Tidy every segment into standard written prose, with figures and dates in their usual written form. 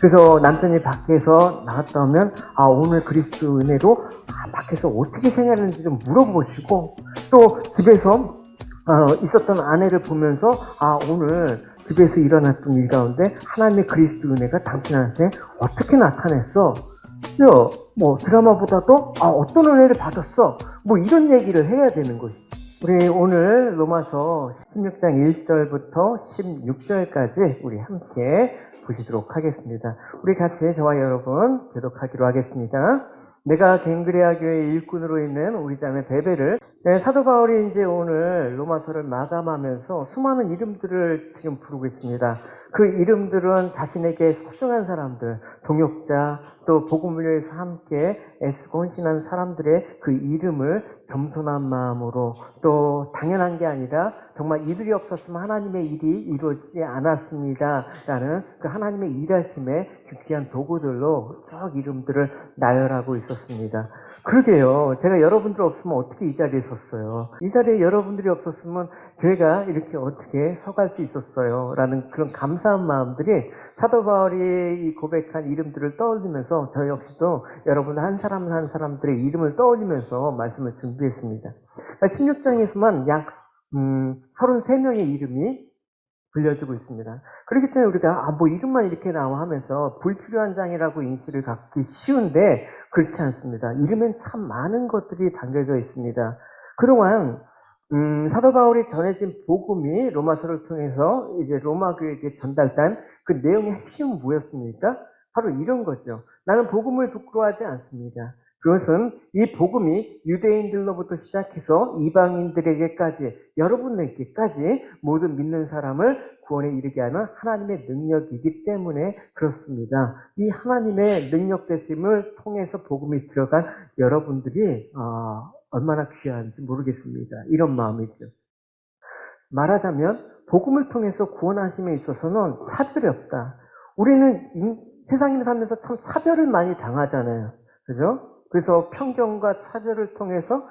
그래서 남편이 밖에서 나갔다 오면 오늘 그리스도 은혜로 밖에서 어떻게 생활하는지 좀 물어보시고, 또 집에서 있었던 아내를 보면서 오늘 집에서 일어났던 일 가운데 하나님의 그리스도 은혜가 당신한테 어떻게 나타냈어? 뭐 드라마보다도 어떤 은혜를 받았어? 뭐 이런 얘기를 해야 되는 것이죠. 우리 오늘 로마서 16장 1절부터 16절까지 우리 함께 보시도록 하겠습니다. 우리 같이 저와 여러분 교독하기로 하겠습니다. 내가 갱그레아 교회 일꾼으로 있는 우리 자매 베베를, 사도 바울이 이제 오늘 로마서를 마감하면서 수많은 이름들을 지금 부르고 있습니다. 그 이름들은 자신에게 소중한 사람들, 동역자, 또 복음을 위해서 함께 애쓰고 헌신한 사람들의 그 이름을 겸손한 마음으로, 또 당연한 게 아니라 정말 이들이 없었으면 하나님의 일이 이루어지지 않았습니다 라는 그 하나님의 일하심의 귀한 도구들로 쭉 이름들을 나열하고 있었습니다. 그러게요. 제가 여러분들 없으면 어떻게 이 자리에 섰어요? 이 자리에 여러분들이 없었으면 교회가 이렇게 어떻게 서갈 수 있었어요? 라는 그런 감사한 마음들이 사도 바울이 이 고백한 이름들을 떠올리면서 저 역시도 여러분 한 사람 한 사람들의 이름을 떠올리면서 말씀을 준비했습니다. 16장에서만 약 33명의 이름이 불려지고 있습니다. 그렇기 때문에 우리가 뭐 이름만 이렇게 나와 하면서 불필요한 장이라고 인식을 갖기 쉬운데 그렇지 않습니다. 이름엔 참 많은 것들이 담겨져 있습니다. 그동안 사도 바울이 전해진 복음이 로마서를 통해서 이제 로마 교회에게 전달된 그 내용의 핵심은 뭐였습니까? 바로 이런 거죠. 나는 복음을 부끄러워하지 않습니다. 그것은 이 복음이 유대인들로부터 시작해서 이방인들에게까지, 여러분에게까지 모든 믿는 사람을 구원에 이르게 하는 하나님의 능력이기 때문에 그렇습니다. 이 하나님의 능력 되심을 통해서 복음이 들어간 여러분들이 얼마나 귀한지 모르겠습니다. 이런 마음이죠. 말하자면 복음을 통해서 구원하심에 있어서는 차별이 없다. 우리는 세상에 살면서 참 차별을 많이 당하잖아요. 그죠? 그래서 편견과 차별을 통해서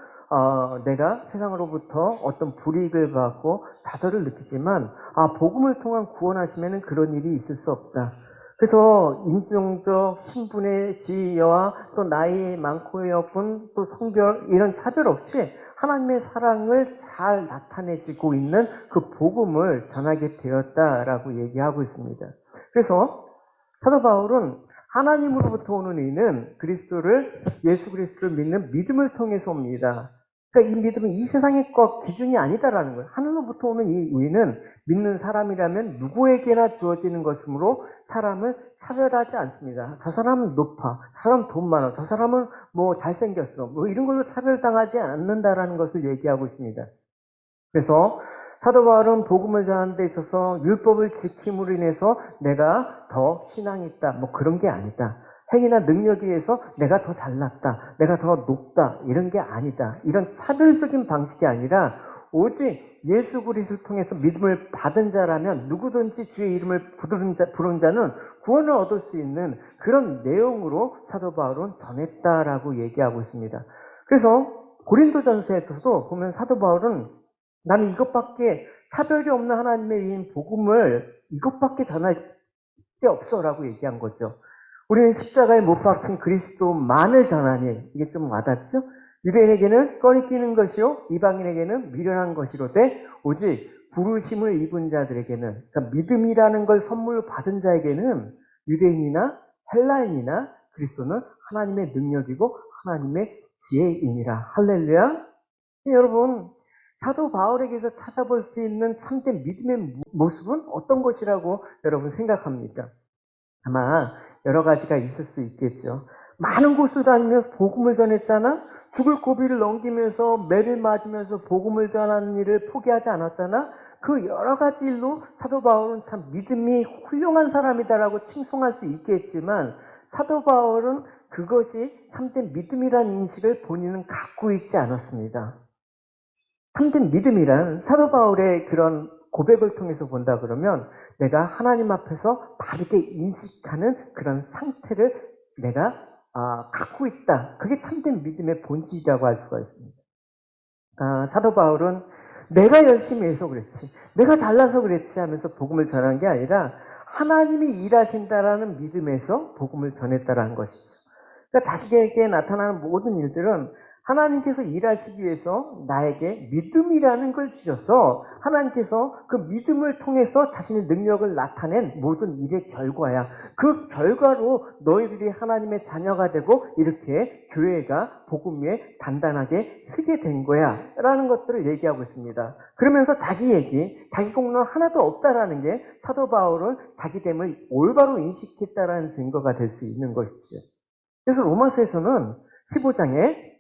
내가 세상으로부터 어떤 불이익을 받고 좌절을 느끼지만 복음을 통한 구원하심에는 그런 일이 있을 수 없다. 그래서 인종적, 신분의 지위와 또 나이 많고 여분, 또 성별 이런 차별 없이 하나님의 사랑을 잘 나타내지고 있는 그 복음을 전하게 되었다라고 얘기하고 있습니다. 그래서 사도 바울은 하나님으로부터 오는 의는 예수 그리스도를 믿는 믿음을 통해서 옵니다. 그러니까 이 믿음은 이 세상의 것 기준이 아니다라는 거예요. 하늘로부터 오는 이 의는 믿는 사람이라면 누구에게나 주어지는 것이므로 사람을 차별하지 않습니다. 저 사람은 높아, 저 사람은 돈 많아, 저 사람은 뭐 잘생겼어, 뭐 이런 걸로 차별당하지 않는다라는 것을 얘기하고 있습니다. 그래서 사도 바울은 복음을 전하는 데 있어서 율법을 지킴으로 인해서 내가 더 신앙이 있다, 뭐 그런 게 아니다. 행위나 능력에 의해서 내가 더 잘났다, 내가 더 높다, 이런 게 아니다. 이런 차별적인 방식이 아니라 오직 예수 그리스도를 통해서 믿음을 받은 자라면 누구든지 주의 이름을 부르는 자는 구원을 얻을 수 있는 그런 내용으로 사도 바울은 전했다라고 얘기하고 있습니다. 그래서 고린도전서에서도 보면 사도 바울은 나는 이것밖에, 차별이 없는 하나님의 의인 복음을 이것밖에 전할 게 없어라고 얘기한 거죠. 우리는 십자가에 못 박힌 그리스도만을 전하니, 이게 좀 와닿죠? 유대인에게는 꺼리끼는 것이요 이방인에게는 미련한 것이로되 오직 부르심을 입은 자들에게는, 그러니까 믿음이라는 걸 선물로 받은 자에게는 유대인이나 헬라인이나 그리스도는 하나님의 능력이고 하나님의 지혜이니라. 할렐루야. 여러분, 사도 바울에게서 찾아볼 수 있는 참된 믿음의 모습은 어떤 것이라고 여러분 생각합니까? 아마 여러 가지가 있을 수 있겠죠. 많은 곳을 다니면서 복음을 전했잖아? 죽을 고비를 넘기면서 매를 맞으면서 복음을 전하는 일을 포기하지 않았잖아? 그 여러 가지 일로 사도 바울은 참 믿음이 훌륭한 사람이다라고 칭송할 수 있겠지만, 사도 바울은 그것이 참된 믿음이라는 인식을 본인은 갖고 있지 않았습니다. 참된 믿음이란 사도 바울의 그런 고백을 통해서 본다 그러면 내가 하나님 앞에서 바르게 인식하는 그런 상태를 내가 갖고 있다. 그게 참된 믿음의 본질이라고 할 수가 있습니다. 사도 바울은 내가 열심히 해서 그랬지, 내가 잘나서 그랬지 하면서 복음을 전한 게 아니라 하나님이 일하신다라는 믿음에서 복음을 전했다라는 것이죠. 그러니까 자신에게 나타나는 모든 일들은 하나님께서 일하시기 위해서 나에게 믿음이라는 걸 주셔서 하나님께서 그 믿음을 통해서 자신의 능력을 나타낸 모든 일의 결과야. 그 결과로 너희들이 하나님의 자녀가 되고 이렇게 교회가 복음 위에 단단하게 서게 된 거야 라는 것들을 얘기하고 있습니다. 그러면서 자기 얘기, 자기 공로는 하나도 없다라는 게 사도 바울은 자기됨을 올바로 인식했다라는 증거가 될 수 있는 것이죠. 그래서 로마서에서는 15장에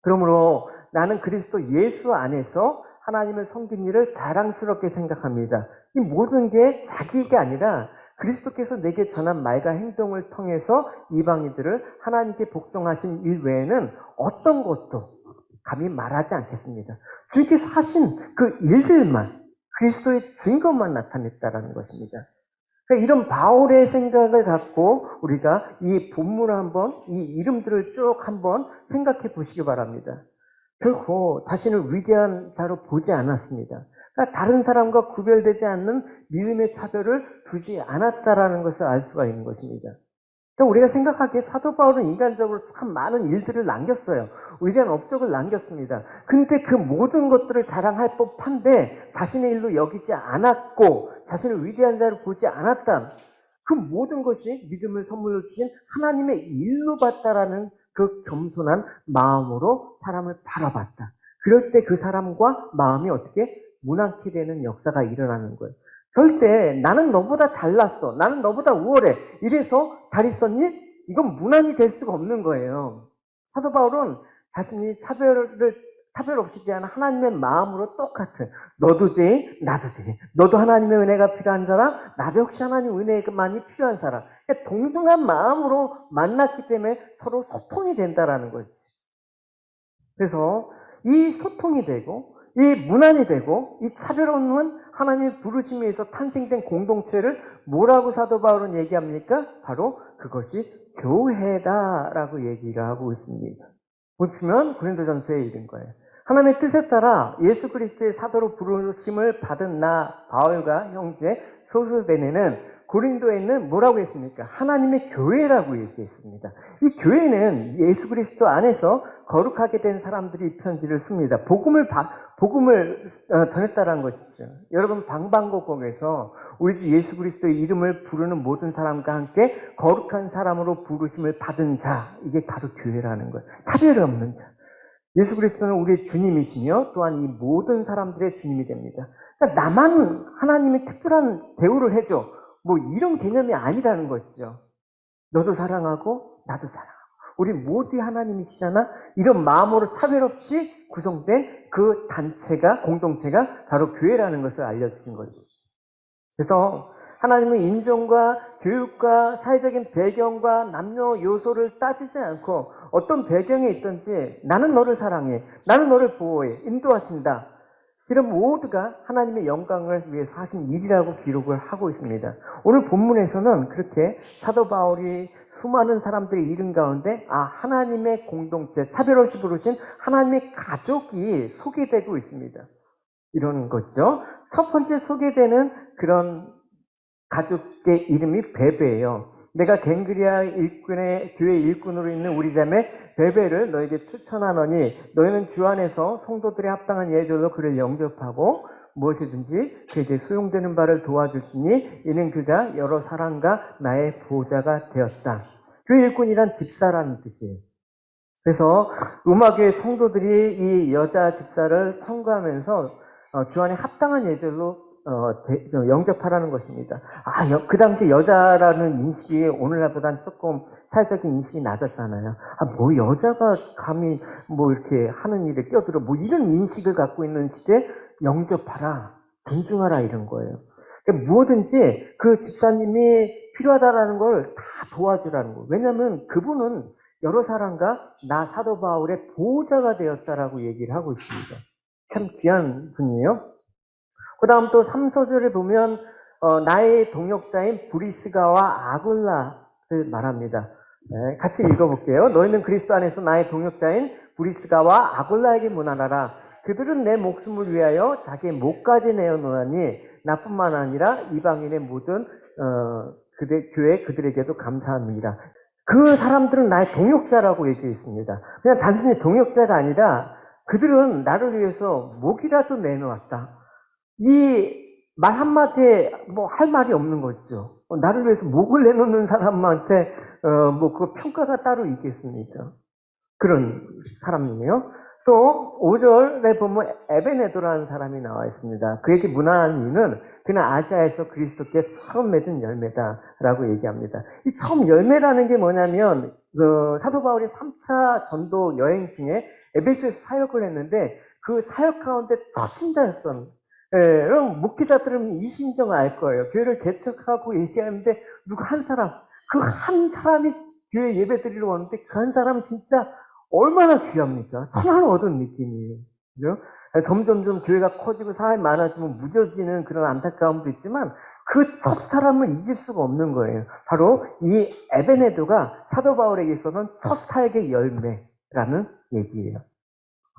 그러므로 나는 그리스도 예수 안에서 하나님을 섬긴 일을 자랑스럽게 생각합니다. 이 모든 게 자기가 아니라 그리스도께서 내게 전한 말과 행동을 통해서 이방인들을 하나님께 복종하신 일 외에는 어떤 것도 감히 말하지 않겠습니다. 주님께서 하신 그 일들만, 그리스도의 증거만 나타냈다라는 것입니다. 그러니까 이런 바울의 생각을 갖고 우리가 이 본문을 한번, 이 이름들을 쭉 한번 생각해 보시기 바랍니다. 결코 자신을 위대한 자로 보지 않았습니다. 그러니까 다른 사람과 구별되지 않는 믿음의 차별을 두지 않았다라는 것을 알 수가 있는 것입니다. 그러니까 우리가 생각하기에 사도 바울은 인간적으로 참 많은 일들을 남겼어요. 위대한 업적을 남겼습니다. 근데 그 모든 것들을 자랑할 법한데 자신의 일로 여기지 않았고 자신을 위대한 자로 보지 않았다. 그 모든 것이 믿음을 선물로 주신 하나님의 일로 봤다라는 그 겸손한 마음으로 사람을 바라봤다. 그럴 때 그 사람과 마음이 어떻게 문안케 되는 역사가 일어나는 거예요. 절대 나는 너보다 잘났어. 나는 너보다 우월해. 이래서 잘 있었니? 이건 문안이 될 수가 없는 거예요. 사도 바울은 자신이 차별 없이 대하는 하나님의 마음으로 똑같은 너도 돼, 나도 돼. 너도 하나님의 은혜가 필요한 사람, 나도 역시 하나님의 은혜만이 필요한 사람. 그러니까 동등한 마음으로 만났기 때문에 서로 소통이 된다라는 거지. 그래서 이 소통이 되고 이 문안이 되고 이 차별 없는 하나님의 부르심에 의해서 탄생된 공동체를 뭐라고 사도 바울은 얘기합니까? 바로 그것이 교회다라고 얘기를 하고 있습니다. 보시면 고린도전서에 이른 거예요. 하나님의 뜻에 따라 예수 그리스도의 사도로 부르심을 받은 나 바울과 형제 소스베네는 고린도에 있는 뭐라고 했습니까? 하나님의 교회라고 얘기했습니다. 이 교회는 예수 그리스도 안에서 거룩하게 된 사람들이 이 편지를 씁니다. 복음을 전했다라는 것이죠. 여러분 방방곡곡에서 우리 주 예수 그리스도의 이름을 부르는 모든 사람과 함께 거룩한 사람으로 부르심을 받은 자, 이게 바로 교회라는 거예요. 차별 없는 자. 예수 그리스도는 우리의 주님이시며 또한 이 모든 사람들의 주님이 됩니다. 그러니까 나만 하나님의 특별한 대우를 해줘. 뭐 이런 개념이 아니라는 것이죠. 너도 사랑하고 나도 사랑하고 우리 모두 하나님이시잖아. 이런 마음으로 차별 없이 구성된 그 단체가 공동체가 바로 교회라는 것을 알려주신 거죠. 그래서 하나님은 인종과 교육과 사회적인 배경과 남녀 요소를 따지지 않고 어떤 배경에 있든지 나는 너를 사랑해, 나는 너를 보호해, 인도하신다. 이런 모두가 하나님의 영광을 위해서 하신 일이라고 기록을 하고 있습니다. 오늘 본문에서는 그렇게 사도 바울이 수많은 사람들의 이름 가운데 하나님의 공동체, 차별 없이 부르신 하나님의 가족이 소개되고 있습니다. 이런 거죠. 첫 번째 소개되는 그런 가족의 이름이 베베예요. 내가 갱그리아 일꾼의 교회 일꾼으로 있는 우리 자매 베베를 너에게 추천하노니 너희는 주 안에서 성도들의 합당한 예절로 그를 영접하고 무엇이든지 그에게 수용되는 바를 도와줄지니 이는 그가 여러 사람과 나의 보호자가 되었다. 교회 일꾼이란 집사라는 뜻이에요. 그래서 로마교회 성도들이 이 여자 집사를 청구하면서 주 안에 합당한 예절로 영접하라는 것입니다. 그 당시 여자라는 인식이 오늘날보다는 조금 사회적인 인식이 낮았잖아요. 뭐 여자가 감히 뭐 이렇게 하는 일에 끼어들어 뭐 이런 인식을 갖고 있는 시대에 영접하라, 존중하라 이런 거예요. 그러니까 뭐든지 그 집사님이 필요하다라는 걸 다 도와주라는 거예요. 왜냐하면 그분은 여러 사람과 나 사도 바울의 보호자가 되었다라고 얘기를 하고 있습니다. 참 귀한 분이에요. 그 다음 또 3서절을 보면 나의 동역자인 브리스가와 아굴라를 말합니다. 네, 같이 읽어볼게요. 너희는 그리스도 안에서 나의 동역자인 브리스가와 아굴라에게 문안하라. 그들은 내 목숨을 위하여 자기의 목까지 내어놓으니 나뿐만 아니라 이방인의 모든 교회 그들에게도 감사합니다. 그 사람들은 나의 동역자라고 얘기했습니다. 그냥 단순히 동역자가 아니라 그들은 나를 위해서 목이라도 내놓았다. 이 말 한마디에 뭐 할 말이 없는 거죠. 나를 위해서 목을 내놓는 사람한테 그 평가가 따로 있겠습니까? 그런 사람이에요. 또 5절에 보면 에베네도라는 사람이 나와 있습니다. 그에게 무난한 이유는 그는 아시아에서 그리스도께 처음 맺은 열매다라고 얘기합니다. 이 처음 열매라는 게 뭐냐면 사도 바울이 3차 전도 여행 중에 에베소에서 사역을 했는데 그 사역 가운데 터친다였던 목회자들은 이 심정을 알 거예요. 교회를 개척하고 얘기하는데 누구 한 사람, 그 한 사람이 교회 예배 드리러 왔는데 그 한 사람은 진짜 얼마나 귀합니까? 천하를 얻은 느낌이에요. 그죠? 점점점 교회가 커지고 사람이 많아지면 무뎌지는 그런 안타까움도 있지만 그 첫 사람을 잊을 수가 없는 거예요. 바로 이 에베네도가 사도 바울에게 있어서는 첫 사역의 열매라는 얘기예요.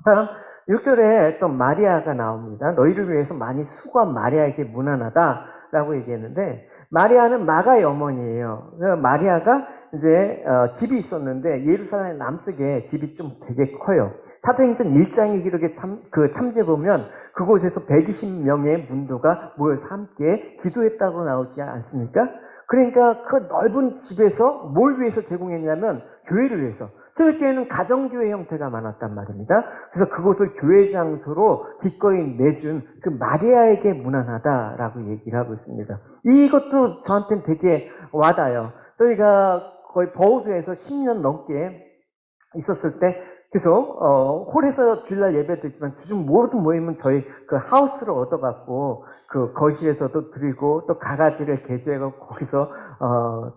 다음 6절에 또 마리아가 나옵니다. 너희를 위해서 많이 수고한 마리아에게 무난하다라고 얘기했는데 마리아는 마가의 어머니예요. 마리아가 이제 집이 있었는데 예루살렘 남쪽에 집이 좀 되게 커요. 사도행전 1장의 기록에 참재 보면 그곳에서 120명의 문도가 모여서 함께 기도했다고 나오지 않습니까? 그러니까 그 넓은 집에서 뭘 위해서 제공했냐면 교회를 위해서. 초대교회는 가정교회 형태가 많았단 말입니다. 그래서 그곳을 교회 장소로 기꺼이 내준 그 마리아에게 무난하다라고 얘기를 하고 있습니다. 이것도 저한테는 되게 와닿아요. 저희가 거의 버우드에서 10년 넘게 있었을 때 계속 홀에서 주일날 예배도 있지만 주중 모든 모임은 저희 그 하우스를 얻어갖고 그 거실에서도 드리고 또 가가지를 개조해갖고 거기서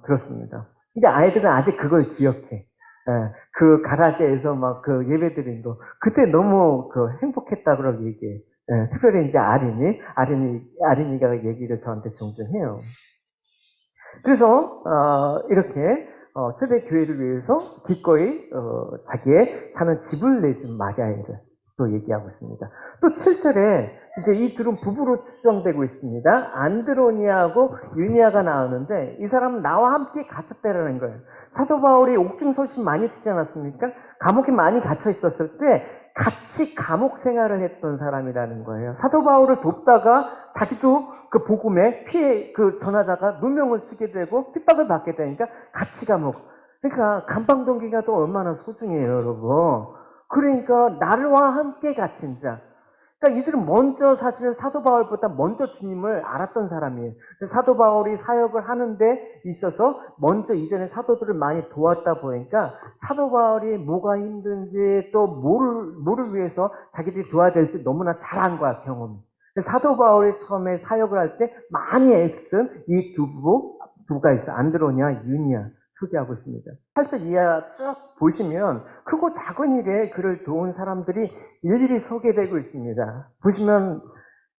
들었습니다. 근데 아이들은 아직 그걸 기억해. 그 가라지에서 막 그 예배 드린 거 그때 너무 행복했다 그러고 얘기해. 특별히 이제 아린이가 얘기를 저한테 종종 해요. 그래서 이렇게 세대 교회를 위해서 기꺼이 자기의 사는 집을 내준 마리아를 또 얘기하고 있습니다. 또 7절에 이제 이 둘은 부부로 추정되고 있습니다. 안드로니아하고 유니아가 나오는데 이 사람은 나와 함께 갇혔다라는 거예요. 사도 바울이 옥중서신 많이 쓰지 않았습니까? 감옥에 많이 갇혀 있었을 때 같이 감옥 생활을 했던 사람이라는 거예요. 사도 바울을 돕다가 자기도 그 복음에 피해 그 전하다가 누명을 쓰게 되고 핍박을 받게 되니까 같이 감옥. 그러니까 감방동기가 또 얼마나 소중해요, 여러분. 그러니까 나와 함께 갇힌 자. 그러니까 이들은 먼저 사실은 사도 바울보다 먼저 주님을 알았던 사람이에요. 사도 바울이 사역을 하는데 있어서 먼저 이전에 사도들을 많이 도왔다 보니까 사도 바울이 뭐가 힘든지 또 뭐를 위해서 자기들이 도와야 될지 너무나 잘 안 거야, 경험이. 사도 바울이 처음에 사역을 할 때 많이 애쓴 이 부부가 있어요. 안드로니아, 유니아. 소개하고 있습니다. 8절 이하 쭉 보시면 크고 작은 일에 그를 도운 사람들이 일일이 소개되고 있습니다. 보시면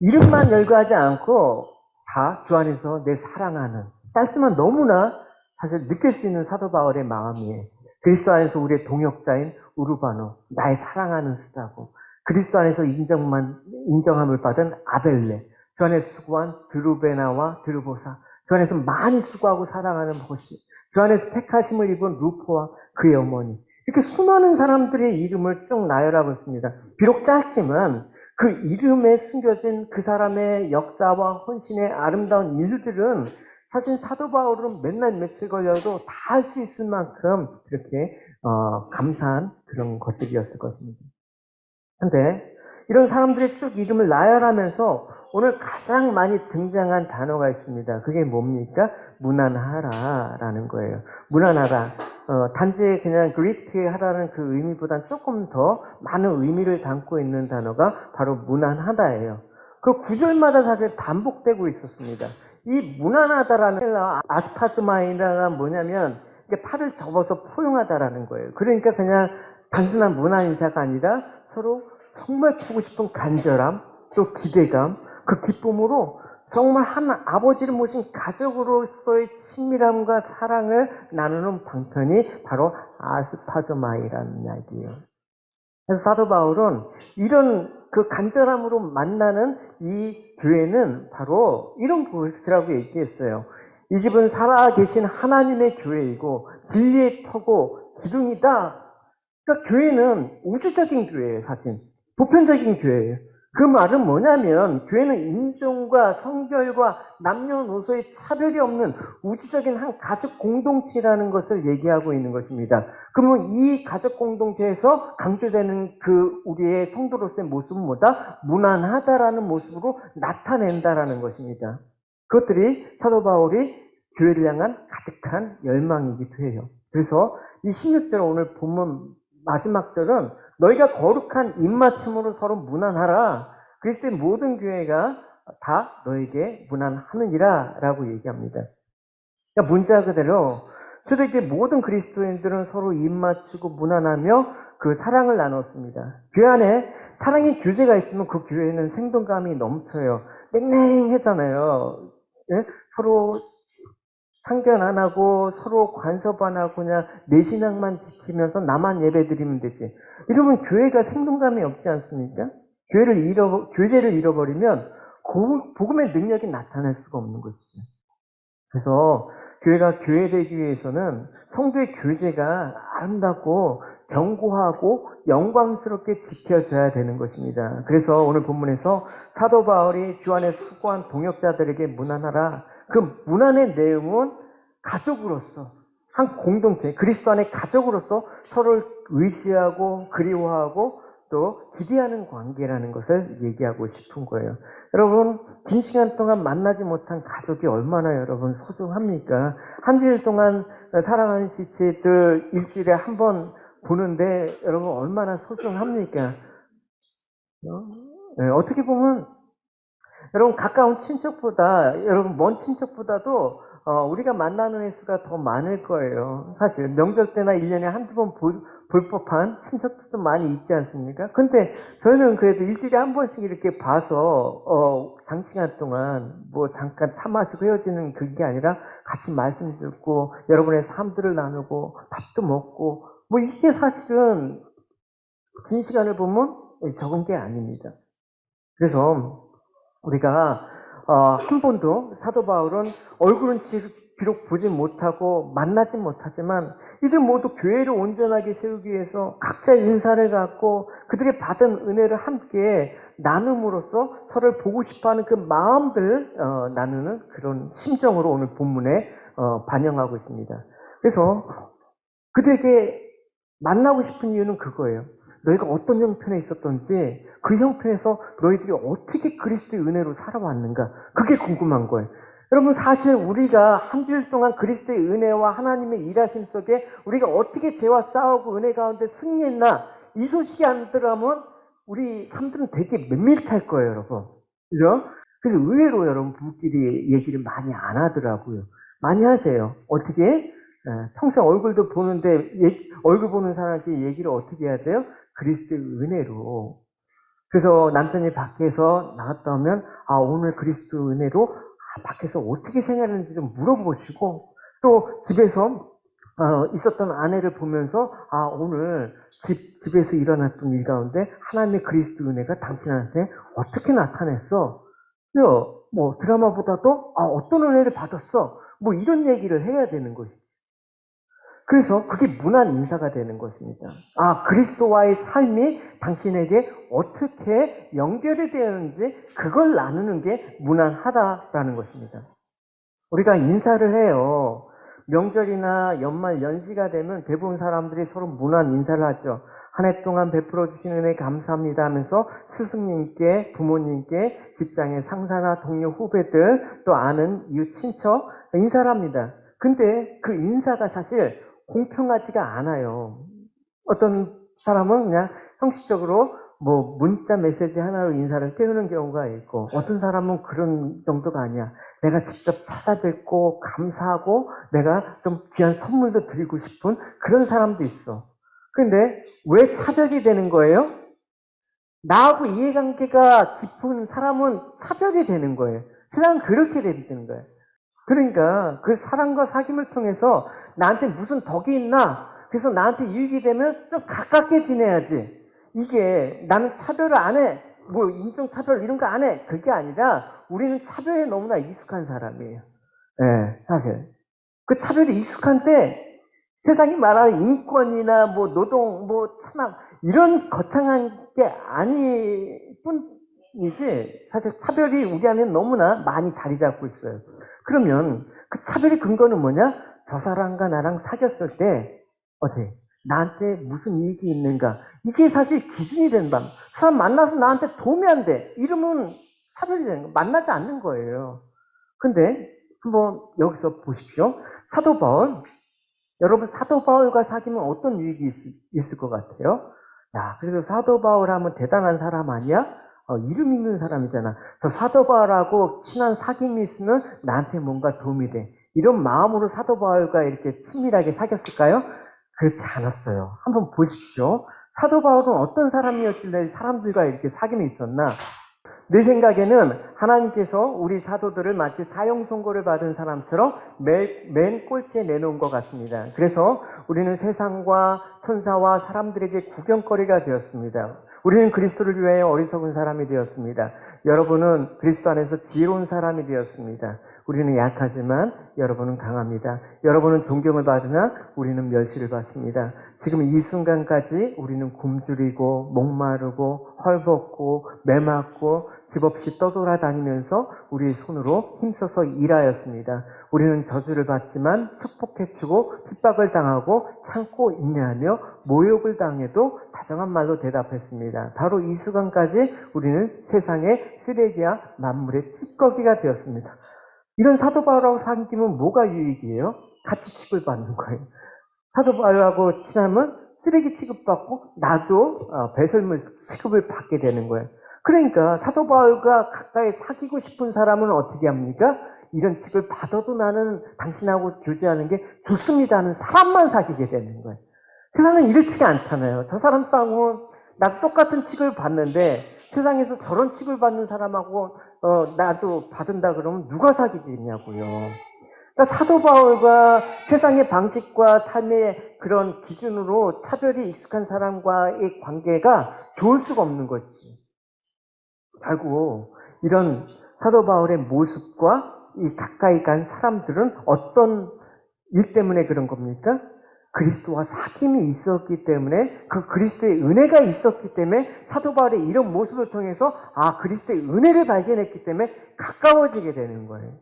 이름만 열거하지 않고 다 주 안에서 내 사랑하는, 짧지만 너무나 사실 느낄 수 있는 사도 바울의 마음이에요. 그리스도 안에서 우리의 동역자인 우르바노, 나의 사랑하는 수다고, 그리스도 안에서 인정함을 받은 아벨레, 주 안에 수고한 드루베나와 드루보사, 주 안에서 많이 수고하고 사랑하는 보시, 주 안에서 택하심을 입은 루포와 그의 어머니, 이렇게 수많은 사람들의 이름을 쭉 나열하고 있습니다. 비록 짧지만 그 이름에 숨겨진 그 사람의 역사와 헌신의 아름다운 일들은 사실 사도 바울은 맨날 며칠 걸려도 다 할 수 있을 만큼 그렇게 감사한 그런 것들이었을 것입니다. 근데 이런 사람들의 쭉 이름을 나열하면서 오늘 가장 많이 등장한 단어가 있습니다. 그게 뭡니까? 무난하라라는 거예요. 무난하다. 단지 그냥 그리스하다는 그 의미보단 조금 더 많은 의미를 담고 있는 단어가 바로 무난하다예요. 그 구절마다 사실 반복되고 있었습니다. 이 무난하다라는 헬라 아스파스마이라가 뭐냐면 팔을 접어서 포용하다라는 거예요. 그러니까 그냥 단순한 문화 인사가 아니라 서로 정말 보고 싶은 간절함, 또 기대감, 그 기쁨으로 정말 한 아버지를 모신 가족으로서의 친밀함과 사랑을 나누는 방편이 바로 아스파드마이라는 이야기예요. 그래서 사도 바울은 이런 그 간절함으로 만나는 이 교회는 바로 이런 곳이라고 얘기했어요. 이 집은 살아계신 하나님의 교회이고 진리의 터고 기둥이다. 그러니까 교회는 우주적인 교회예요, 사실. 보편적인 교회예요. 그 말은 뭐냐면 교회는 인종과 성별과 남녀노소의 차별이 없는 우주적인 한 가족 공동체라는 것을 얘기하고 있는 것입니다. 그러면 이 가족 공동체에서 강조되는 그 우리의 성도로서의 모습은 뭐다? 무난하다라는 모습으로 나타낸다라는 것입니다. 그것들이 사도 바울이 교회를 향한 가득한 열망이기도 해요. 그래서 이 16절 오늘 본문 마지막 절은 너희가 거룩한 입맞춤으로 서로 무난하라. 그리스도의 모든 교회가 다 너에게 무난하느니라 라고 얘기합니다. 그러니까 문자 그대로 초대교회 모든 그리스도인들은 서로 입맞추고 무난하며 그 사랑을 나눴습니다. 교회 안에 사랑의 교제가 있으면 그 교회는 생동감이 넘쳐요. 냉랭하잖아요. 예? 서로 상견 안 하고 서로 간섭 안 하고 그냥 내 신앙만 지키면서 나만 예배 드리면 되지. 이러면 교회가 생동감이 없지 않습니까? 교제를 잃어버리면 복음의 능력이 나타날 수가 없는 것이죠. 그래서 교회가 교회되기 위해서는 성도의 교제가 아름답고 견고하고 영광스럽게 지켜져야 되는 것입니다. 그래서 오늘 본문에서 사도 바울이 주 안에 수고한 동역자들에게 무난하라. 그 무난의 내용은 가족으로서 한 공동체, 그리스도 안의 가족으로서 서로를 의지하고 그리워하고 또 기대하는 관계라는 것을 얘기하고 싶은 거예요. 여러분, 긴 시간 동안 만나지 못한 가족이 얼마나 여러분 소중합니까? 한 주일 동안 사랑하는 지체들 일주일에 한 번 보는데 여러분 얼마나 소중합니까? 어떻게 보면 여러분 가까운 친척보다 여러분 먼 친척보다도 우리가 만나는 횟수가 더 많을 거예요. 사실 명절 때나 1년에 한두 번 볼 법한 친척들도 많이 있지 않습니까? 근데 저는 그래도 일주일에 한 번씩 이렇게 봐서 장시간 동안 뭐 잠깐 차 마시고 헤어지는 그게 아니라 같이 말씀 듣고 여러분의 삶들을 나누고 밥도 먹고 뭐 이게 사실은 긴 시간을 보면 적은 게 아닙니다. 그래서 우리가 한 번도 사도 바울은 얼굴은 비록 보지 못하고 만나지 못하지만 이들 모두 교회를 온전하게 세우기 위해서 각자 인사를 갖고 그들이 받은 은혜를 함께 나눔으로써 서로를 보고 싶어하는 그 마음들 나누는 그런 심정으로 오늘 본문에 반영하고 있습니다. 그래서 그들에게 만나고 싶은 이유는 그거예요. 너희가 어떤 형편에 있었던지 그 형편에서 너희들이 어떻게 그리스도의 은혜로 살아왔는가 그게 궁금한 거예요. 여러분 사실 우리가 한 주일 동안 그리스도의 은혜와 하나님의 일하심 속에 우리가 어떻게 죄와 싸우고 은혜 가운데 승리했나 이 소식이 안 들어가면 우리 삶들은 되게 밋밋할 거예요, 여러분. 그죠? 그래서 의외로 여러분 부부끼리 얘기를 많이 안 하더라고요. 많이 하세요. 어떻게? 평생 얼굴도 보는데 얼굴 보는 사람한테 얘기를 어떻게 해야 돼요? 그리스도의 은혜로. 그래서 남편이 밖에서 나갔다 오면 오늘 그리스도 은혜로 밖에서 어떻게 생활하는지 좀 물어보시고 또 집에서 있었던 아내를 보면서 오늘 집에서 일어났던 일 가운데 하나님의 그리스도 은혜가 당신한테 어떻게 나타냈어? 뭐 드라마보다도 어떤 은혜를 받았어? 뭐 이런 얘기를 해야 되는 것이죠. 그래서 그게 무난 인사가 되는 것입니다. 그리스도와의 삶이 당신에게 어떻게 연결이 되었는지 그걸 나누는 게 무난하다라는 것입니다. 우리가 인사를 해요. 명절이나 연말 연시가 되면 대부분 사람들이 서로 무난 인사를 하죠. 한 해 동안 베풀어 주신 은혜 감사합니다 하면서 스승님께, 부모님께, 직장의 상사나 동료 후배들, 또 아는 이웃 친척 인사를 합니다. 근데 그 인사가 사실 공평하지가 않아요. 어떤 사람은 그냥 형식적으로 뭐 문자 메시지 하나로 인사를 때우는 경우가 있고 어떤 사람은 그런 정도가 아니야. 내가 직접 찾아뵙고 감사하고 내가 좀 귀한 선물도 드리고 싶은 그런 사람도 있어. 근데 왜 차별이 되는 거예요? 나하고 이해관계가 깊은 사람은 차별이 되는 거예요. 세상은 그렇게 되는 거예요. 그러니까 그 사랑과 사귐을 통해서 나한테 무슨 덕이 있나? 그래서 나한테 이익이 되면 좀 가깝게 지내야지. 이게 나는 차별을 안 해. 뭐 인종차별 이런 거 안 해. 그게 아니라 우리는 차별에 너무나 익숙한 사람이에요. 예, 사실. 그 차별이 익숙한 때 세상이 말하는 인권이나 뭐 노동, 뭐 찬학, 이런 거창한 게 아닐 뿐이지, 사실 차별이 우리 안에 너무나 많이 자리 잡고 있어요. 그러면 그 차별의 근거는 뭐냐? 저 사람과 나랑 사귀었을 때, 어때? 나한테 무슨 이익이 있는가? 이게 사실 기준이 된다. 사람 만나서 나한테 도움이 안 돼. 이러면 차별이 되는 거, 만나지 않는 거예요. 근데 한번 여기서 보십시오. 사도 바울, 여러분 사도 바울과 사귀면 어떤 유익이 있을 것 같아요? 야, 그래서 사도 바울 하면 대단한 사람 아니야? 이름 있는 사람이잖아. 저 사도 바울하고 친한 사귐이 있으면 나한테 뭔가 도움이 돼. 이런 마음으로 사도 바울과 이렇게 친밀하게 사귀었을까요? 그렇지 않았어요. 한번 보십시오. 사도 바울은 어떤 사람이었길래 사람들과 이렇게 사귐이 있었나? 내 생각에는 하나님께서 우리 사도들을 마치 사형 선고를 받은 사람처럼 맨 꼴찌에 내놓은 것 같습니다. 그래서 우리는 세상과 천사와 사람들에게 구경거리가 되었습니다. 우리는 그리스도를 위하여 어리석은 사람이 되었습니다. 여러분은 그리스도 안에서 지혜로운 사람이 되었습니다. 우리는 약하지만 여러분은 강합니다. 여러분은 존경을 받으나 우리는 멸시를 받습니다. 지금 이 순간까지 우리는 굶주리고 목마르고 헐벗고 매맞고 집 없이 떠돌아다니면서 우리의 손으로 힘써서 일하였습니다. 우리는 저주를 받지만 축복해주고 핍박을 당하고 참고 인내하며 모욕을 당해도 다정한 말로 대답했습니다. 바로 이 순간까지 우리는 세상의 쓰레기와 만물의 찌꺼기가 되었습니다. 이런 사도 바울하고 사귀면 뭐가 유익이에요? 같이 취급받는 거예요. 사도 바울하고 친하면 쓰레기 취급받고 나도 배설물 취급을 받게 되는 거예요. 그러니까 사도 바울과 가까이 사귀고 싶은 사람은 어떻게 합니까? 이런 취급을 받아도 나는 당신하고 교제하는 게 좋습니다 하는 사람만 사귀게 되는 거예요. 세상은 이렇지가 않잖아요. 저 사람 싸움은 나도 똑같은 취급을 받는데 세상에서 저런 취급을 받는 사람하고 나도 받은다 그러면 누가 사귀겠냐고요. 그러니까 사도 바울과 세상의 방식과 삶의 그런 기준으로 차별이 익숙한 사람과의 관계가 좋을 수가 없는 것이지. 결국 이런 사도 바울의 모습과 이 가까이 간 사람들은 어떤 일 때문에 그런 겁니까? 그리스도와 사귐이 있었기 때문에, 그 그리스도의 은혜가 있었기 때문에 사도 바울의 이런 모습을 통해서 그리스도의 은혜를 발견했기 때문에 가까워지게 되는 거예요.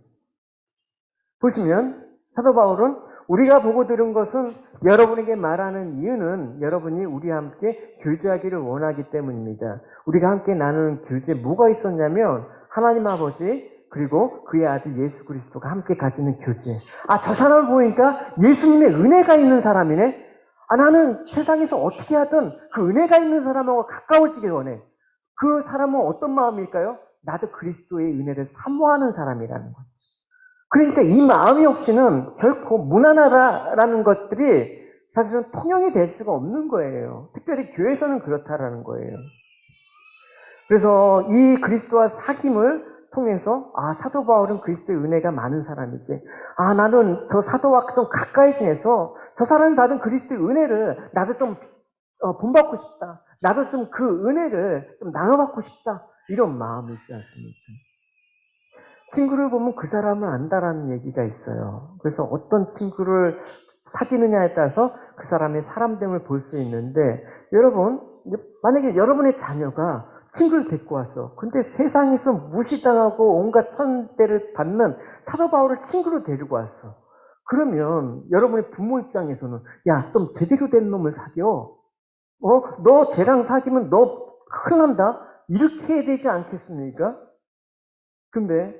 보시면 사도 바울은 우리가 보고 들은 것은 여러분에게 말하는 이유는 여러분이 우리와 함께 교제하기를 원하기 때문입니다. 우리가 함께 나누는 교제에 뭐가 있었냐면 하나님 아버지 그리고 그의 아들 예수 그리스도가 함께 가지는 교제. 저 사람을 보니까 예수님의 은혜가 있는 사람이네. 나는 세상에서 어떻게 하든 그 은혜가 있는 사람하고 가까워지길 원해. 그 사람은 어떤 마음일까요? 나도 그리스도의 은혜를 사모하는 사람이라는 거죠. 그러니까 이 마음이 없이는 결코 무난하다라는 것들이 사실은 통용이 될 수가 없는 거예요. 특별히 교회에서는 그렇다라는 거예요. 그래서 이 그리스도와 사귐을 통해서 사도 바울은 그리스도의 은혜가 많은 사람이지. 나는 저 사도와 좀 가까이 지내서 저 사람이 받은 그리스도의 은혜를 나도 좀 본받고 싶다. 나도 좀 그 은혜를 좀 나눠받고 싶다. 이런 마음이 있지 않습니까? 친구를 보면 그 사람을 안다라는 얘기가 있어요. 그래서 어떤 친구를 사귀느냐에 따라서 그 사람의 사람됨을 볼 수 있는데, 여러분, 만약에 여러분의 자녀가 친구를 데리고 왔어. 근데 세상에서 무시당하고 온갖 천대를 받는 사도 바울을 친구로 데리고 왔어. 그러면 여러분의 부모 입장에서는 야, 좀 제대로 된 놈을 사귀어. 너 쟤랑 사귀면 너 큰일 난다. 이렇게 해야 되지 않겠습니까? 근데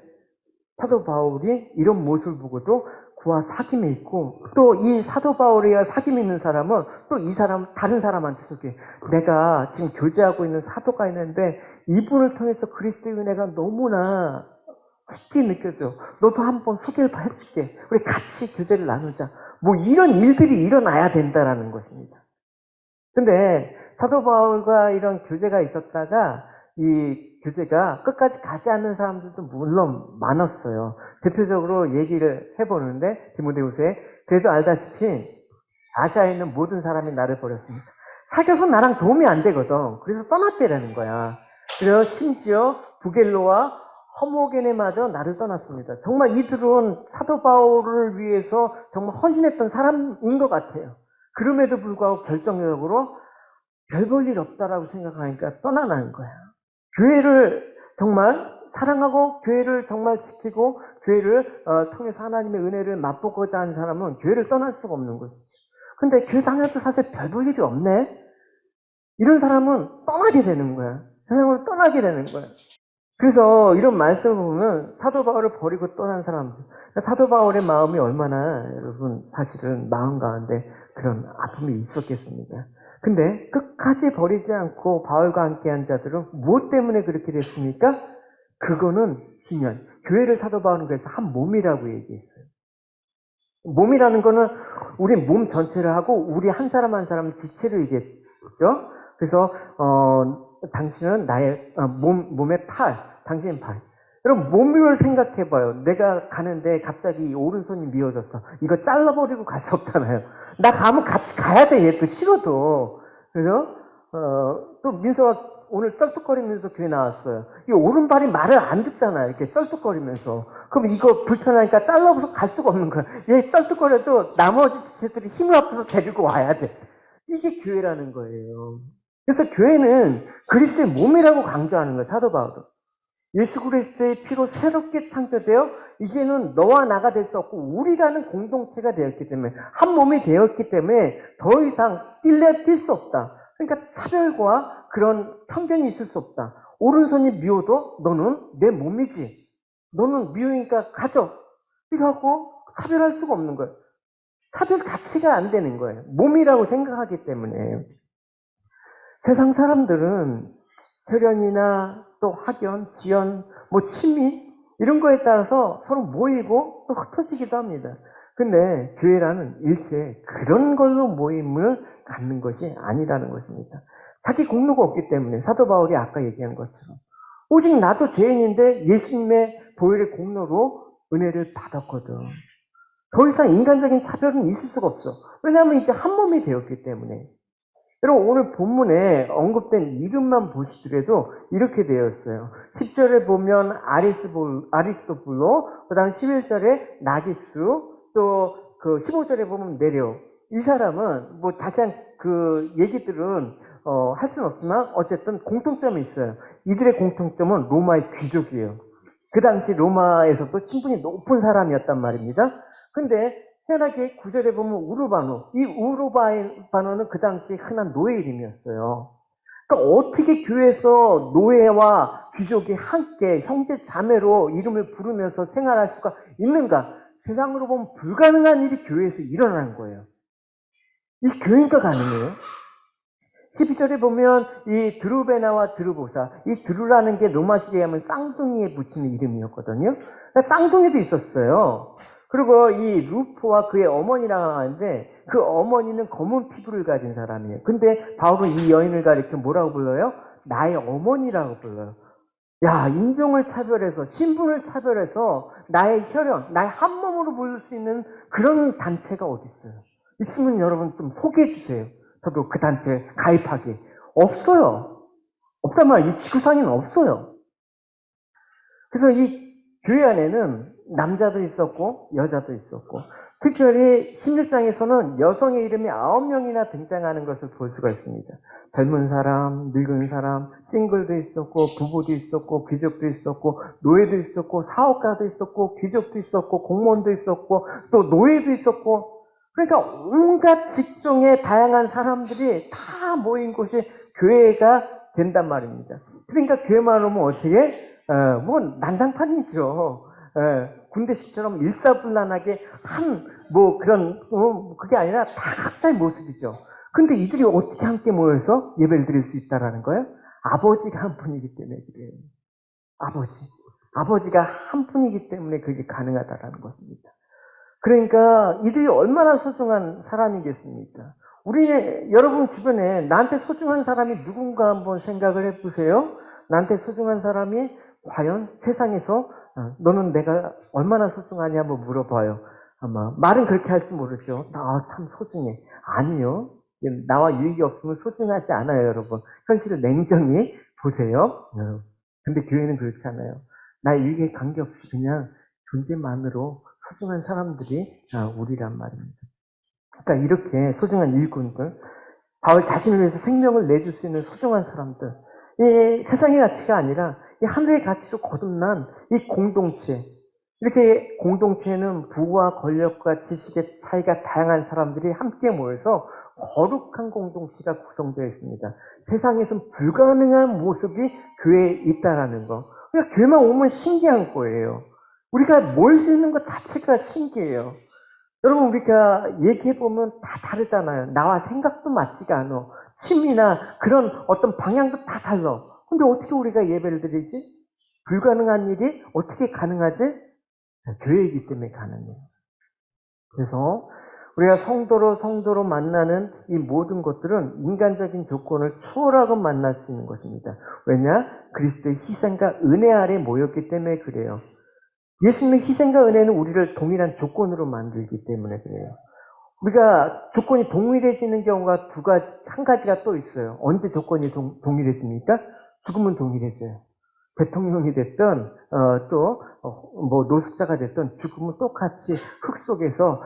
사도 바울이 이런 모습을 보고도 그와 사귐이 있고, 또 이 사도 바울이와 사귐이 있는 사람은 또 이 사람, 다른 사람한테 속에 내가 지금 교제하고 있는 사도가 있는데 이분을 통해서 그리스도의 은혜가 너무나 깊이 느껴져. 너도 한번 소개를 해줄게. 우리 같이 교제를 나누자. 뭐 이런 일들이 일어나야 된다라는 것입니다. 근데 사도 바울과 이런 교제가 있었다가 이 교제가 끝까지 가지 않는 사람들도 물론 많았어요. 대표적으로 얘기를 해보는데 디모데후서에 그래서 알다시피 아시아에 있는 모든 사람이 나를 버렸습니다. 사귀어서 나랑 도움이 안 되거든. 그래서 떠났대라는 거야. 그래서 심지어 부겔로와 허모게네마저 나를 떠났습니다. 정말 이들은 사도 바울을 위해서 정말 헌신했던 사람인 것 같아요. 그럼에도 불구하고 결정적으로 별 볼 일 없다라고 생각하니까 떠나는 거야. 교회를 정말 사랑하고 교회를 정말 지키고 교회를 통해서 하나님의 은혜를 맛보고자 하는 사람은 교회를 떠날 수가 없는 거지. 근데 교회 다녀도 사실 별 볼 일이 없네? 이런 사람은 떠나게 되는 거야. 세상을 떠나게 되는 거야. 그래서 이런 말씀을 보면 사도 바울을 버리고 떠난 사람들. 사도 바울의 마음이 얼마나 여러분 사실은 마음 가운데 그런 아픔이 있었겠습니까? 근데 끝까지 버리지 않고 바울과 함께한 자들은 무엇 때문에 그렇게 됐습니까? 그거는 중요한. 교회를 사도 바울은 그래서 한 몸이라고 얘기했어요. 몸이라는 거는 우리 몸 전체를 하고 우리 한 사람 한 사람 지체를 얘기했죠. 그래서 당신은 나의 몸의 팔, 당신의 팔. 여러분 몸을 생각해봐요. 내가 가는데 갑자기 오른손이 미어졌어. 이거 잘라버리고 갈 수 없잖아요. 나 가면 같이 가야 돼. 얘 또 싫어도. 그래서 또 민서가 오늘 쩔뚝거리면서 교회 나왔어요. 이 오른발이 말을 안 듣잖아요. 이렇게 쩔뚝거리면서. 그럼 이거 불편하니까 잘라서 갈 수가 없는 거야. 얘 쩔뚝거려도 나머지 지체들이 힘을 합쳐서 데리고 와야 돼. 이게 교회라는 거예요. 그래서 교회는 그리스도의 몸이라고 강조하는 거예요. 사도 바울은. 예수 그리스도의 피로 새롭게 창조되어 이제는 너와 나가 될 수 없고 우리라는 공동체가 되었기 때문에 한 몸이 되었기 때문에 더 이상 뛸 수 없다. 그러니까 차별과 그런 편견이 있을 수 없다. 오른손이 미워도 너는 내 몸이지. 너는 미우니까 가져. 이러고 차별할 수가 없는 거예요. 차별 자체가 안 되는 거예요. 몸이라고 생각하기 때문에. 세상 사람들은 혈연이나 또 학연, 지연, 뭐 친미 이런 거에 따라서 서로 모이고 또 흩어지기도 합니다. 근데 교회라는 일체 그런 걸로 모임을 갖는 것이 아니라는 것입니다. 자기 공로가 없기 때문에 사도 바울이 아까 얘기한 것처럼 오직 나도 죄인인데 예수님의 보혈의 공로로 은혜를 받았거든. 더 이상 인간적인 차별은 있을 수가 없어. 왜냐하면 이제 한 몸이 되었기 때문에. 여러분 오늘 본문에 언급된 이름만 보시더라도 이렇게 되어 있어요. 10절에 보면 아리스토블로, 그 다음 11절에 나기수, 또 그 15절에 보면 네레오. 이 사람은 뭐 자세한 그 얘기들은 할 수는 없지만 어쨌든 공통점이 있어요. 이들의 공통점은 로마의 귀족이에요. 그 당시 로마에서도 신분이 높은 사람이었단 말입니다. 근데 희한하게 9절에 보면 우르바노. 이 우르바노는 그 당시 흔한 노예 이름이었어요. 그러니까 어떻게 교회에서 노예와 귀족이 함께 형제 자매로 이름을 부르면서 생활할 수가 있는가? 세상으로 보면 불가능한 일이 교회에서 일어나는 거예요. 이 교회가 가능해요? 12절에 보면 이 드루베나와 드루보사, 이 드루라는 게 로마식에 하면 쌍둥이에 붙이는 이름이었거든요. 그러니까 쌍둥이도 있었어요. 그리고 이 루프와 그의 어머니라고 하는데 그 어머니는 검은 피부를 가진 사람이에요. 근데 바울은 이 여인을 가리켜 뭐라고 불러요? 나의 어머니라고 불러요. 야, 인종을 차별해서 신분을 차별해서 나의 혈연, 나의 한 몸으로 부를 수 있는 그런 단체가 어디 있어요? 있으면 여러분 좀 소개해 주세요. 저도 그 단체에 가입하기. 없어요. 없단 말이에요. 이 지구상에는 없어요. 그래서 이 교회 안에는 남자도 있었고 여자도 있었고 특별히 16장에서는 여성의 이름이 9명이나 등장하는 것을 볼 수가 있습니다. 젊은 사람, 늙은 사람, 싱글도 있었고 부부도 있었고 귀족도 있었고 노예도 있었고 사업가도 있었고 귀족도 있었고 공무원도 있었고 또 노예도 있었고 그러니까 온갖 직종의 다양한 사람들이 다 모인 곳이 교회가 된단 말입니다. 그러니까 교회만 오면 어떻게? 뭐 난장판이죠. 군대식처럼 일사불란하게 뭐 그런 그게 아니라 다 각자의 모습이죠. 근데 이들이 어떻게 함께 모여서 예배를 드릴 수 있다라는 거예요? 아버지가 한 분이기 때문에 그래요. 아버지가 한 분이기 때문에 그게 가능하다라는 것입니다. 그러니까 이들이 얼마나 소중한 사람이겠습니까? 여러분 주변에 나한테 소중한 사람이 누군가 한번 생각을 해보세요. 나한테 소중한 사람이 과연 세상에서 너는 내가 얼마나 소중하냐 한번 물어봐요. 아마 말은 그렇게 할지 모르죠. 나 참 소중해. 아니요. 나와 유익이 없으면 소중하지 않아요, 여러분. 현실을 냉정히 보세요. 근데 교회는 그렇지 않아요. 나에게 관계없이 그냥 존재만으로 소중한 사람들이 우리란 말입니다. 그러니까 이렇게 소중한 일꾼들, 바울 자신을 위해서 생명을 내줄 수 있는 소중한 사람들, 이 세상의 가치가 아니라 이 하늘의 가치로 거듭난 이 공동체, 이렇게 공동체에는 부와 권력과 지식의 차이가 다양한 사람들이 함께 모여서 거룩한 공동체가 구성되어 있습니다. 세상에선 불가능한 모습이 교회에 있다라는 거. 그러니까 교회만 오면 신기한 거예요. 우리가 모일 수 있는 것 자체가 신기해요. 여러분, 우리가 얘기해보면 다 다르잖아요. 나와 생각도 맞지가 않아. 취미나 그런 어떤 방향도 다 달라. 근데 어떻게 우리가 예배를 드리지? 불가능한 일이 어떻게 가능하지? 교회이기 때문에 가능해요. 그래서 우리가 성도로 만나는 이 모든 것들은 인간적인 조건을 초월하고 만날 수 있는 것입니다. 왜냐? 그리스도의 희생과 은혜 아래 모였기 때문에 그래요. 예수님의 희생과 은혜는 우리를 동일한 조건으로 만들기 때문에 그래요. 우리가 조건이 동일해지는 경우가 한 가지가 또 있어요. 언제 조건이 동일해집니까? 죽으면 동일해져요. 대통령이 됐든 뭐 노숙자가 됐든 죽으면 똑같이 흙 속에서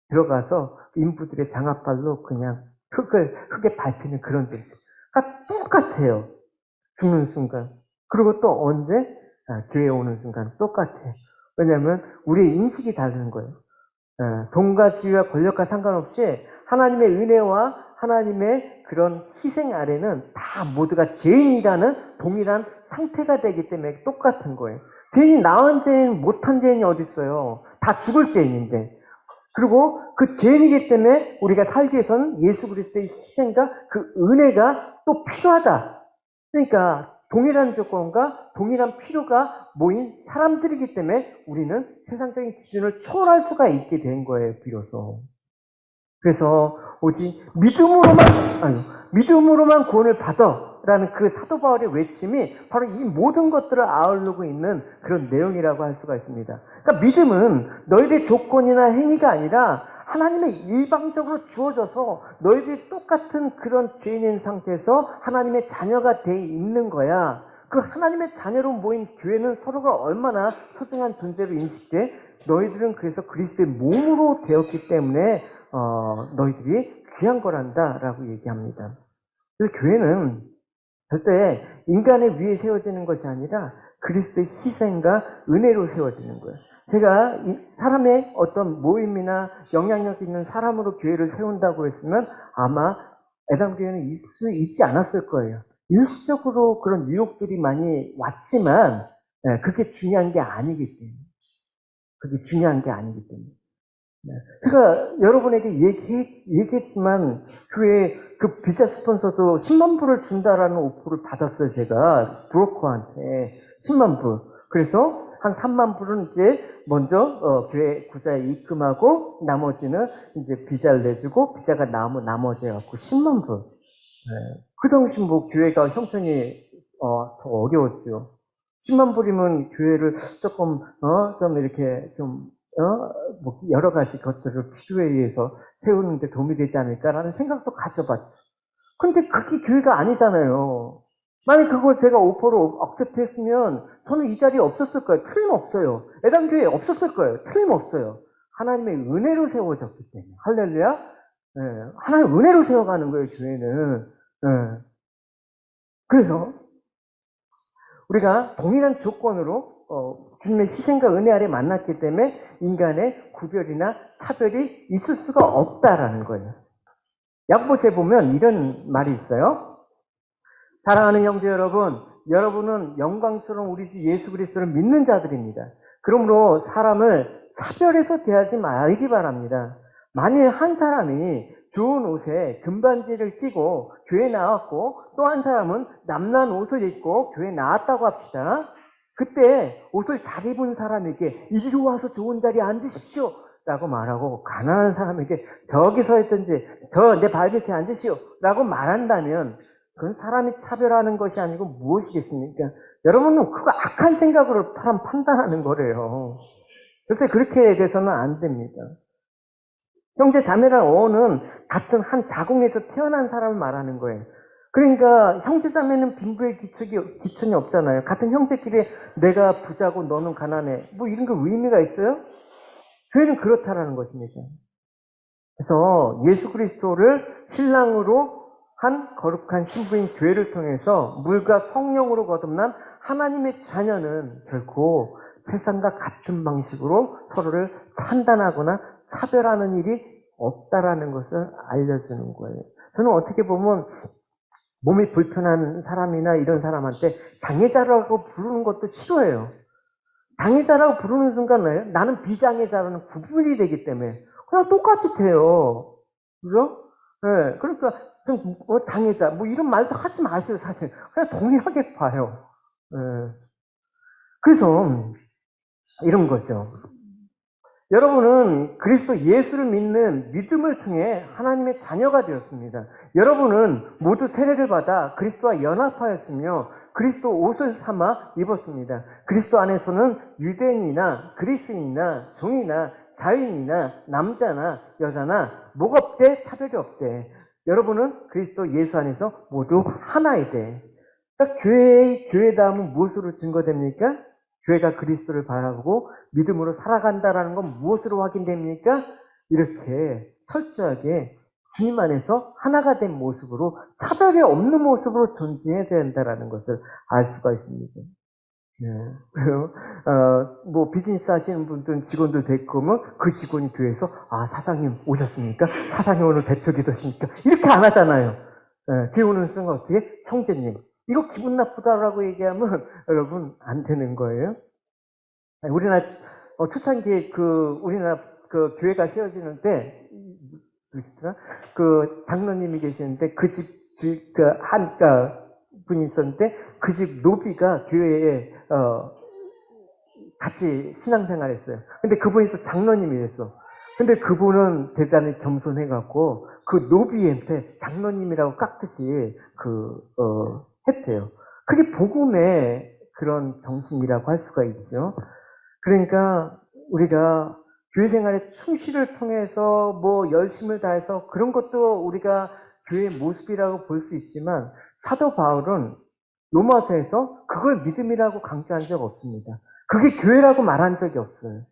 들어가서 인부들의 장압발로 그냥 흙에 밟히는 그런 데. 그러니까 똑같아요. 죽는 순간. 그리고 또 언제? 교회에 오는 순간 똑같아요. 왜냐하면 우리의 인식이 다른 거예요. 돈과 지위와 권력과 상관없이 하나님의 은혜와 하나님의 그런 희생 아래는 다 모두가 죄인이라는 동일한 상태가 되기 때문에 똑같은 거예요. 괜히 나은 죄인, 못한 죄인이 어디 있어요. 다 죽을 죄인인데. 그리고 그 죄인이기 때문에 우리가 살기 위해서는 예수 그리스도의 희생과 그 은혜가 또 필요하다. 그러니까 동일한 조건과 동일한 필요가 모인 사람들이기 때문에 우리는 세상적인 기준을 초월할 수가 있게 된 거예요, 비로소. 그래서 오직 믿음으로만 구원을 받아라는 그 사도 바울의 외침이 바로 이 모든 것들을 아우르고 있는 그런 내용이라고 할 수가 있습니다. 그러니까 믿음은 너희들의 조건이나 행위가 아니라 하나님의 일방적으로 주어져서 너희들이 똑같은 그런 죄인인 상태에서 하나님의 자녀가 돼 있는 거야. 그 하나님의 자녀로 모인 교회는 서로가 얼마나 소중한 존재로 인식돼? 너희들은 그래서 그리스도의 몸으로 되었기 때문에 너희들이 귀한 거란다라고 얘기합니다. 그래서 교회는 절대 인간의 위에 세워지는 것이 아니라 그리스도의 희생과 은혜로 세워지는 거예요. 제가 사람의 어떤 모임이나 영향력 있는 사람으로 교회를 세운다고 했으면 아마 애당교회는 있지 않았을 거예요. 일시적으로 그런 유혹들이 많이 왔지만 그게 중요한 게 아니기 때문에. 그게 중요한 게 아니기 때문에. 제가 여러분에게 얘기했지만 교회 그 비자 스폰서도 10만 불을 준다라는 오프를 받았어요. 제가 브로커한테 10만 불. 그래서 한 3만 불은 이제 먼저 교회 구자에 입금하고 나머지는 이제 비자를 내주고 비자가 나오면 나머지 해갖고 10만 불. 그 당시 뭐 교회가 형편이 더 어려웠죠. 10만 불이면 교회를 조금 좀 이렇게 뭐 여러 가지 것들을 필요에 의해서 세우는데 도움이 되지 않을까라는 생각도 가져봤죠. 근데 그게 교회가 아니잖아요. 만약 그걸 제가 오퍼로 억셉트 했으면 저는 이 자리에 없었을 거예요. 틀림없어요. 애당교회에 없었을 거예요. 틀림없어요. 하나님의 은혜로 세워졌기 때문에. 할렐루야. 하나님의 은혜로 세워가는 거예요, 교회는. 그래서 우리가 동일한 조건으로 주님의 희생과 은혜 아래 만났기 때문에 인간의 구별이나 차별이 있을 수가 없다라는 거예요. 야고보서에 보면 이런 말이 있어요. 사랑하는 형제 여러분, 여러분은 영광스러운 우리 주 예수 그리스도를 믿는 자들입니다. 그러므로 사람을 차별해서 대하지 말기 바랍니다. 만일 한 사람이 좋은 옷에 금반지를 끼고 교회에 나왔고 또 한 사람은 남난 옷을 입고 교회에 나왔다고 합시다. 그때 옷을 잘 입은 사람에게 이리로 와서 좋은 자리에 앉으십시오 라고 말하고 가난한 사람에게 저기 서 있든지 저 내 발밑에 앉으시오 라고 말한다면 그건 사람이 차별하는 것이 아니고 무엇이겠습니까? 여러분은 그거 악한 생각으로 사람 판단하는 거래요. 절대 그렇게 돼서는 안 됩니다. 형제 자매란 어는 같은 한 자궁에서 태어난 사람을 말하는 거예요. 그러니까 형제자매는 빈부의 기천이 없잖아요. 같은 형제끼리 내가 부자고 너는 가난해. 뭐 이런 거 의미가 있어요? 교회는 그렇다라는 것입니다. 그래서 예수 그리스도를 신랑으로 한 거룩한 신부인 교회를 통해서 물과 성령으로 거듭난 하나님의 자녀는 결코 세상과 같은 방식으로 서로를 판단하거나 차별하는 일이 없다라는 것을 알려주는 거예요. 저는 어떻게 보면 몸이 불편한 사람이나 이런 사람한테 장애자라고 부르는 것도 싫어해요. 장애자라고 부르는 순간 나는 비장애자라는 구분이 되기 때문에 그냥 똑같이 돼요. 그죠? 네, 그러니까 좀 장애자 뭐 이런 말도 하지 마세요. 사실 그냥 동일하게 봐요. 네. 그래서 이런 거죠. 여러분은 그리스도 예수를 믿는 믿음을 통해 하나님의 자녀가 되었습니다. 여러분은 모두 세례를 받아 그리스도와 연합하였으며 그리스도 옷을 삼아 입었습니다. 그리스도 안에서는 유대인이나 그리스인이나 종이나 자유인이나 남자나 여자나 뭐가 없대? 차별이 없대. 여러분은 그리스도 예수 안에서 모두 하나이 돼. 그러니까 교회다움은 무엇으로 증거됩니까? 교회가 그리스도를 바라보고 믿음으로 살아간다는 건 무엇으로 확인됩니까? 이렇게 철저하게 주님 안에서 하나가 된 모습으로 차별이 없는 모습으로 존재해야 된다는 것을 알 수가 있습니다. 뭐 비즈니스 하시는 분들 직원들 데리고 오면 그 직원이 교회에서 사장님 오셨습니까? 사장님 오늘 대표 기도십니까? 이렇게 안 하잖아요. 교회 오는 순간 어떻게? 형제님. 이거 기분 나쁘다라고 얘기하면 여러분 안 되는 거예요. 우리나라 초창기에 우리나라 교회가 세워지는 때 장로님이 계시는데 분이 있었는데 그 집 노비가 교회에 같이 신앙생활했어요. 근데 그분이 또 장로님이 됐어. 근데 그분은 대단히 겸손해갖고 그 노비한테 장로님이라고 깍듯이 했대요. 그게 복음의 그런 정신이라고 할 수가 있죠. 그러니까 우리가 교회 생활의 충실을 통해서 뭐 열심을 다해서 그런 것도 우리가 교회의 모습이라고 볼 수 있지만 사도 바울은 로마서에서 그걸 믿음이라고 강조한 적 없습니다. 그게 교회라고 말한 적이 없어요.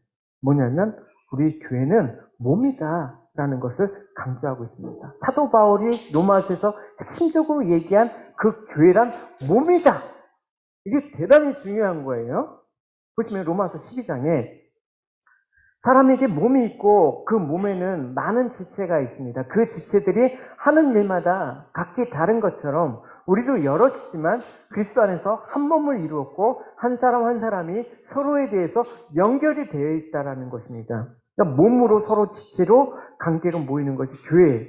뭐냐면 우리 교회는 몸이다 라는 것을 강조하고 있습니다. 사도 바울이 로마서에서 핵심적으로 얘기한 그 교회란 몸이다. 이게 대단히 중요한 거예요. 보시면 로마서 12장에 사람에게 몸이 있고 그 몸에는 많은 지체가 있습니다. 그 지체들이 하는 일마다 각기 다른 것처럼 우리도 여럿이지만 그리스도 안에서 한 몸을 이루었고 한 사람 한 사람이 서로에 대해서 연결이 되어 있다는 것입니다. 그러니까 몸으로 서로 지체로 관계로 모이는 것이 교회예요.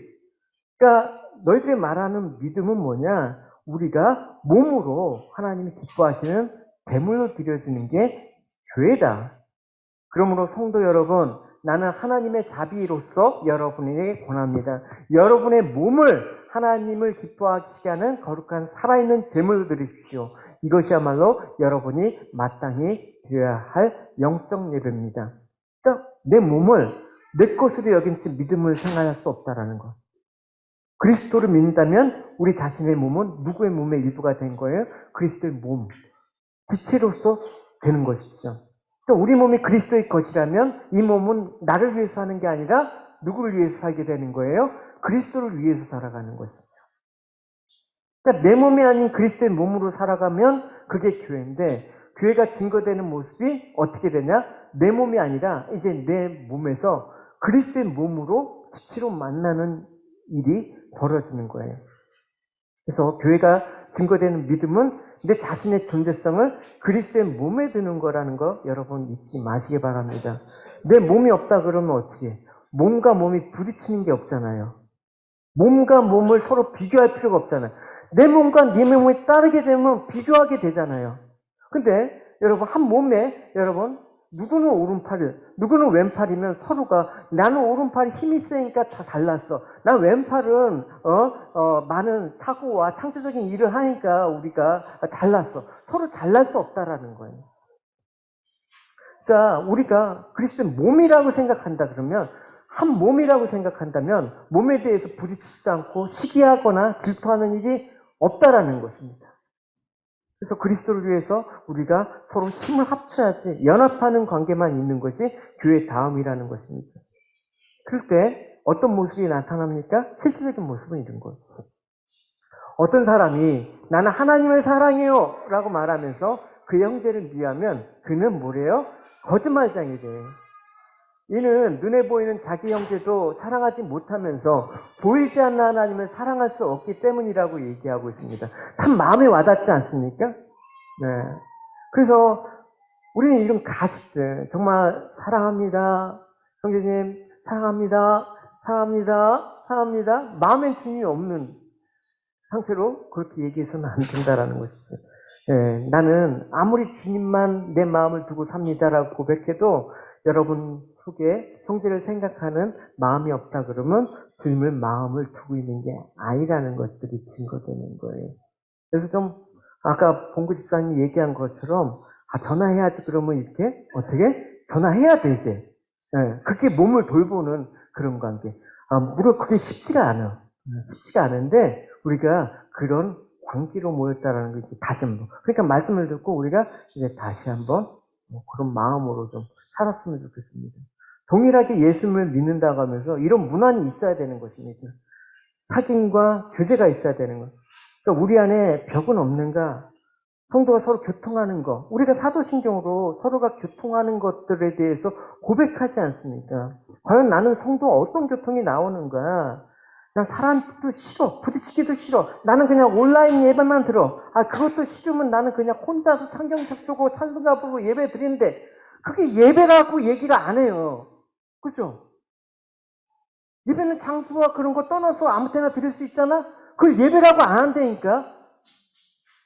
그러니까 너희들이 말하는 믿음은 뭐냐? 우리가 몸으로 하나님이 기뻐하시는 제물로 드려지는 게 교회다. 그러므로 성도 여러분, 나는 하나님의 자비로서 여러분에게 권합니다. 여러분의 몸을 하나님을 기뻐하시게 하는 거룩한 살아있는 제물로 드리십시오. 이것이야말로 여러분이 마땅히 드려야 할 영적 예배입니다. 그러니까 내 몸을 내 것으로 여긴 채 믿음을 생각할 수 없다라는 것. 그리스도를 믿는다면 우리 자신의 몸은 누구의 몸의 일부가 된 거예요? 그리스도의 몸, 지체로서 되는 것이죠. 그러니까 우리 몸이 그리스도의 것이라면 이 몸은 나를 위해서 하는 게 아니라 누구를 위해서 살게 되는 거예요? 그리스도를 위해서 살아가는 것이죠. 그러니까 내 몸이 아닌 그리스도의 몸으로 살아가면 그게 교회인데 교회가 증거되는 모습이 어떻게 되냐? 내 몸이 아니라 이제 내 몸에서 그리스도의 몸으로 지체로 만나는 일이 벌어지는 거예요. 그래서 교회가 증거되는 믿음은 내 자신의 존재성을 그리스도의 몸에 드는 거라는 거 여러분 잊지 마시기 바랍니다. 내 몸이 없다 그러면 어떻게 해? 몸과 몸이 부딪히는 게 없잖아요. 몸과 몸을 서로 비교할 필요가 없잖아요. 내 몸과 네 몸이 따르게 되면 비교하게 되잖아요. 근데 여러분 한 몸에 여러분 누구는 오른팔을, 누구는 왼팔이면 서로가 나는 오른팔이 힘이 세니까 다 달랐어. 난 왼팔은 많은 사고와 창조적인 일을 하니까 우리가 달랐어. 서로 잘날 수 없다라는 거예요. 그러니까 우리가 그리스도의 몸이라고 생각한다 그러면 한 몸이라고 생각한다면 몸에 대해서 부딪히지도 않고 시기하거나 질투하는 일이 없다라는 것입니다. 그래서 그리스도를 위해서 우리가 서로 힘을 합쳐야지 연합하는 관계만 있는 것이 교회 다음이라는 것입니다. 그럴 때 어떤 모습이 나타납니까? 실질적인 모습은 이런 거예요. 어떤 사람이 나는 하나님을 사랑해요 라고 말하면서 그 형제를 미워하면 그는 뭐래요? 거짓말장이 돼. 이는 눈에 보이는 자기 형제도 사랑하지 못하면서 보이지 않는 하나님을 사랑할 수 없기 때문이라고 얘기하고 있습니다. 참 마음에 와닿지 않습니까? 네. 그래서 우리는 이런 가식들 정말 사랑합니다. 형제님 사랑합니다. 사랑합니다. 사랑합니다. 마음에 주님이 없는 상태로 그렇게 얘기해서는 안 된다라는 것이죠. 예, 나는 아무리 주님만 내 마음을 두고 삽니다라고 고백해도 여러분 속에 형제를 생각하는 마음이 없다 그러면 주님을 마음을 두고 있는 게 아니라는 것들이 증거되는 거예요. 그래서 좀 아까 봉구 집사님이 얘기한 것처럼 전화해야지 그러면 이렇게 어떻게 전화해야 되지. 예, 그게 몸을 돌보는 그런 관계. 물론 그게 쉽지가 않아. 쉽지가 않은데 우리가 그런 관계로 모였다라는 거 이제 다시 한번. 그러니까 말씀을 듣고 우리가 이제 다시 한번 그런 마음으로 좀 살았으면 좋겠습니다. 동일하게 예수님을 믿는다고 하면서 이런 문안이 있어야 되는 것입니다. 확인과 교제가 있어야 되는 것. 그러니까 우리 안에 벽은 없는가? 성도가 서로 교통하는 것. 우리가 사도신경으로 서로가 교통하는 것들에 대해서 고백하지 않습니까? 과연 나는 성도와 어떤 교통이 나오는가? 난 사람도 싫어. 부딪히기도 싫어. 나는 그냥 온라인 예배만 들어. 그것도 싫으면 나는 그냥 혼자서 창경책 쓰고 찬송가 부르고 예배 드리는데 그게 예배라고 얘기를 안 해요. 그죠? 예배는 장소와 그런 거 떠나서 아무 때나 드릴 수 있잖아? 그걸 예배라고 안 한다니까?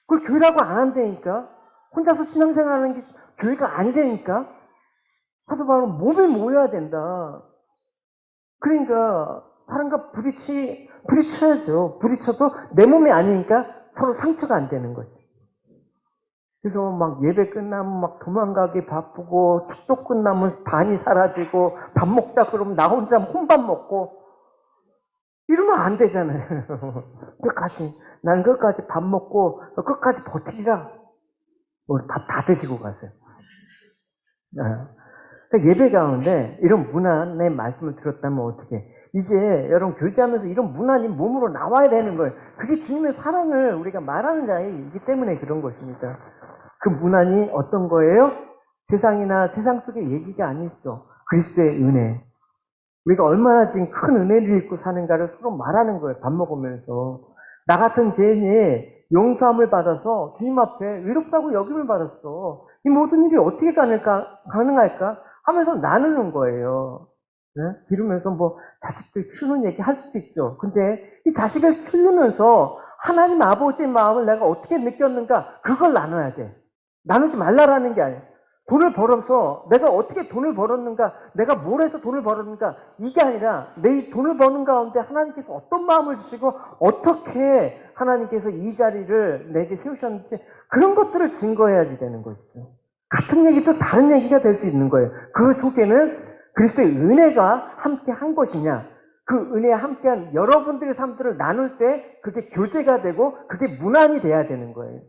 그걸 교회라고 안 한다니까? 혼자서 신앙생활하는 게 교회가 아니라니까? 사도 바울은 몸에 모여야 된다. 그러니까 사람과 부딪혀야죠. 부딪혀도 내 몸이 아니니까 서로 상처가 안 되는 거지. 그래서 막 예배 끝나면 막 도망가기 바쁘고 축도 끝나면 반이 사라지고 밥 먹자 그러면 나 혼자 혼밥 먹고 이러면 안 되잖아요. 끝까지 난 끝까지 밥 먹고 끝까지 버티라. 밥 다 드시고 가세요. 그러니까 예배 가운데 이런 문안의 말씀을 들었다면 어떻게? 이제 여러분 교제하면서 이런 문안이 몸으로 나와야 되는 거예요. 그게 주님의 사랑을 우리가 말하는 자이기 때문에 그런 것입니다. 그 문안이 어떤 거예요? 세상이나 세상 속의 얘기가 아니죠. 그리스도의 은혜. 우리가 얼마나 지금 큰 은혜를 입고 사는가를 서로 말하는 거예요. 밥 먹으면서. 나 같은 죄인이 용서함을 받아서 주님 앞에 외롭다고 여김을 받았어. 이 모든 일이 어떻게 가능할까? 하면서 나누는 거예요. 네? 이러면서 자식들 키우는 얘기 할 수도 있죠. 근데 이 자식을 키우면서 하나님 아버지의 마음을 내가 어떻게 느꼈는가? 그걸 나눠야 돼. 나누지 말라라는 게 아니에요. 돈을 벌어서 내가 어떻게 돈을 벌었는가, 내가 뭘 해서 돈을 벌었는가, 이게 아니라 내 돈을 버는 가운데 하나님께서 어떤 마음을 주시고 어떻게 하나님께서 이 자리를 내게 세우셨는지 그런 것들을 증거해야지 되는 것이죠. 같은 얘기도 다른 얘기가 될 수 있는 거예요. 그 속에는 그리스도의 은혜가 함께 한 것이냐, 그 은혜와 함께한 여러분들의 삶들을 나눌 때 그게 교제가 되고 그게 문안이 돼야 되는 거예요.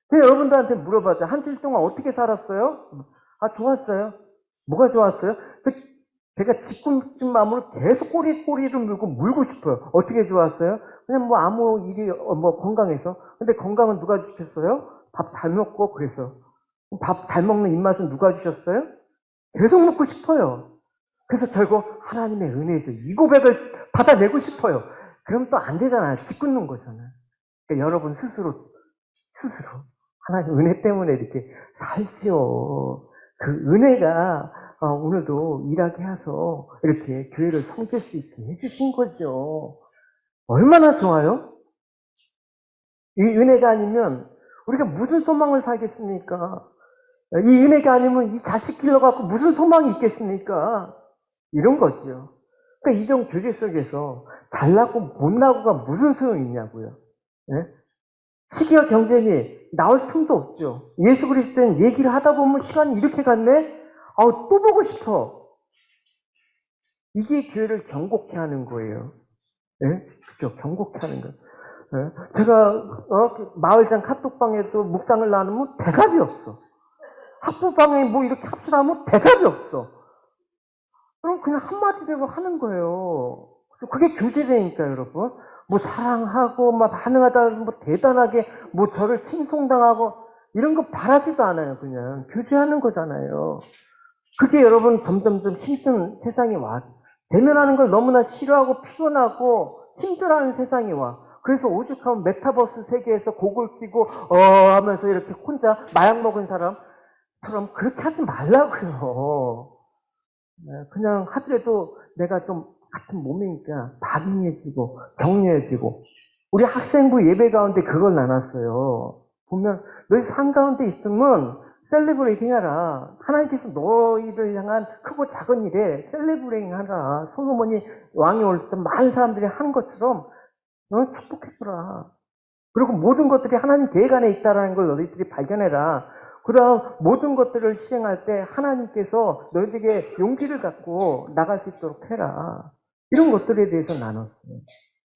그래서 여러분들한테 물어봤죠. 한 주일 동안 어떻게 살았어요? 좋았어요. 뭐가 좋았어요? 제가 짓궂은 마음으로 계속 꼬리를 물고 싶어요. 어떻게 좋았어요? 그냥 아무 일이, 건강해서. 근데 건강은 누가 주셨어요? 밥 잘 먹고 그래서. 밥 잘 먹는 입맛은 누가 주셨어요? 계속 먹고 싶어요. 그래서 결국 하나님의 은혜죠. 이 고백을 받아내고 싶어요. 그럼 또 안 되잖아요. 짓궂는 거잖아요. 그러니까 여러분 스스로 하나님 은혜 때문에 이렇게 살지요. 그 은혜가 오늘도 일하게 해서 이렇게 교회를 섬길 수 있게 해주신 거죠. 얼마나 좋아요? 이 은혜가 아니면 우리가 무슨 소망을 살겠습니까? 이 은혜가 아니면 이 자식 길러갖고 무슨 소망이 있겠습니까? 이런 거죠. 그러니까 이런 교제 속에서 잘나고 못나고가 무슨 소용이 있냐고요. 네? 시기와 경쟁이 나올 틈도 없죠. 예수 그리스도는 얘기를 하다 보면 시간이 이렇게 갔네? 또 보고 싶어. 이게 교회를 경고케 하는 거예요. 네? 그죠? 경고케 하는 거. 예? 제가 마을장 카톡방에도 묵상을 나누면 대답이 없어. 학부방에 뭐 이렇게 합수하면 대답이 없어. 그럼 그냥 한마디로 하는 거예요. 그게 교제되니까 여러분. 뭐 사랑하고 막 반응하다 뭐 대단하게 뭐 저를 칭송당하고 이런 거 바라지도 않아요. 그냥 교제하는 거잖아요. 그게 여러분 점점점 힘든 세상이 와. 대면하는 걸 너무나 싫어하고 피곤하고 힘들어하는 세상이 와. 그래서 오죽하면 메타버스 세계에서 곡을 끼고 하면서 이렇게 혼자 마약 먹은 사람처럼 그렇게 하지 말라고요. 그냥 하더라도 내가 좀 같은 몸이니까 박인해지고 격려해지고 우리 학생부 예배 가운데 그걸 나눴어요. 보면 너희 삶 가운데 있으면 셀레브레이팅 하라. 하나님께서 너희를 향한 크고 작은 일에 셀레브레이팅 하라. 솔로몬이 왕이 올 때 많은 사람들이 한 것처럼 너는 축복해주라. 그리고 모든 것들이 하나님 계획 안에 있다는 걸 너희들이 발견해라. 그럼 모든 것들을 시행할 때 하나님께서 너희들에게 용기를 갖고 나갈 수 있도록 해라. 이런 것들에 대해서 나눴어요.